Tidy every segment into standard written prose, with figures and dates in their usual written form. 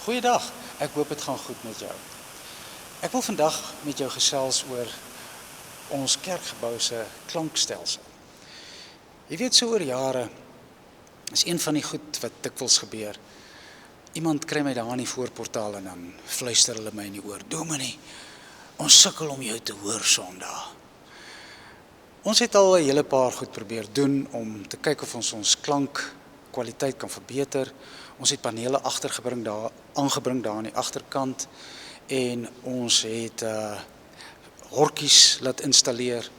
Goeiedag, ek hoop dit gaan goed met jou. Ek wil vandag met jou gesels oor ons kerkgebou se klankstelsel. Jy weet, so oor jare is een van die goed wat dikwels gebeur. Iemand kry my daar in die voorportaal en dan fluister hulle my in die oor: "Dominee, ons sukkel om jou te hoor Sondag." Ons het al 'n hele paar goed probeer doen om te kyk of ons klankkwaliteit kan verbeter. Ons het panele aangebring daar aan die agterkant en ons het horkies laat installeer.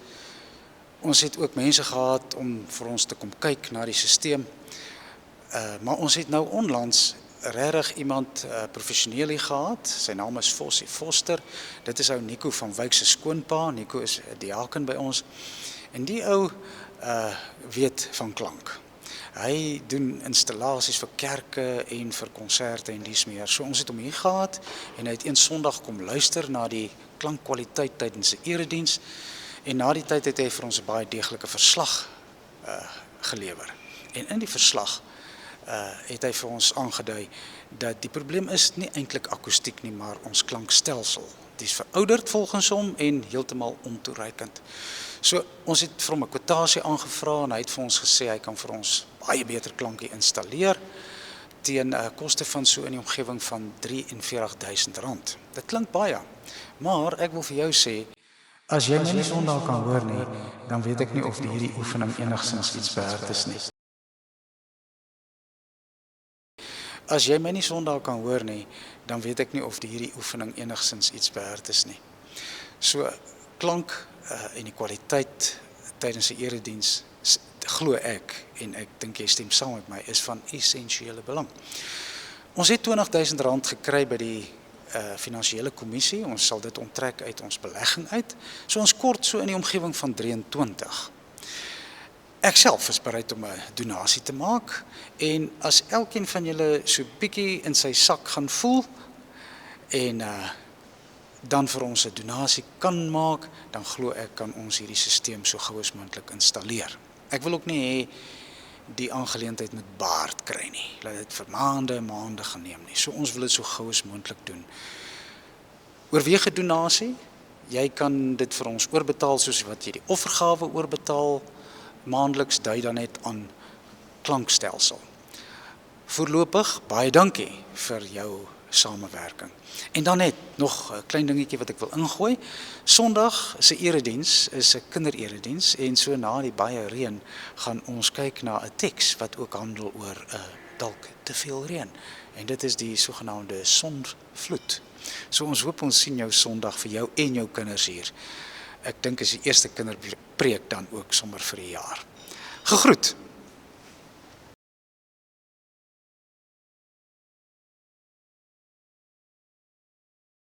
Ons het ook mense gehad om vir ons te kom kyk na die stelsel. Maar ons het nou onlangs regtig iemand professioneel hier gehad. Sy naam is Fossie Foster. Dit is ou Nico van Wyk se skoonpa. Nico is 'n diaken by ons. En die ou weet van klank. Hy doen installasies vir kerke en vir konserte en dies meer. So ons het hom hier gehad en hy het een Sondag kom luister na die klankkwaliteit tydens 'n erediens. En na die tyd het hy vir ons 'n baie deeglike verslag gelewer. En in die verslag het hy vir ons aangedui dat die probleem is nie eintlik akoestiek nie, maar ons klankstelsel. Dit is verouderd volgens hom en heeltemal ontoereikend. So ons het vir hom 'n kwotasie aangevra en hy het vir ons gesê hy kan vir ons baie beter klankie installeer teen 'n koste van so in die omgewing van R43.000. Dit klink baie, maar ek wil vir jou sê, as jy my nie Sondag kan hoor nie, dan weet ek nie of hierdie oefening enigsins iets werd is nie. As jy my nie Sondag kan hoor nie, dan weet ek nie of hierdie oefening enigsins iets werd is nie. So klank en die kwaliteit tydens 'n erediens, glo ek, en ek dink jy stem saam met my, is van essensiële belang. Ons het R20.000 gekry by die finansiële kommissie. Ons sal dit onttrek uit ons belegging uit. So ons kort so in die omgewing van 23. Ek self is bereid om 'n donasie te maak en as elkeen van julle so bietjie in sy sak gaan voel en dan vir ons 'n donasie kan maak, dan glo ek kan ons hierdie stelsel so gou as moontlik installeer. Ek wil ook nie hê die aangeleentheid moet baard kry nie. Laat dit vir maande geneem nie. So ons wil dit so gou as moontlik doen. Oorweeg 'n donasie. Jy kan dit vir ons oorbetaal soos wat jy die offergawe oorbetaal. Maandeliks dui dan net aan klankstelsel. Voorlopig baie dankie vir jou samewerking. En dan net nog 'n klein dingetjie wat ek wil ingooi. Sondag se erediens is 'n kindererediens en so na die baie reën gaan ons kyk na 'n teks wat ook handel oor dalk te veel reën. En dit is die sogenaamde sonvloed. So ons hoop ons sien jou Sondag vir jou en jou kinders hier. Ek dink is die eerste kinderpreek dan ook sommer vir die jaar. Gegroet.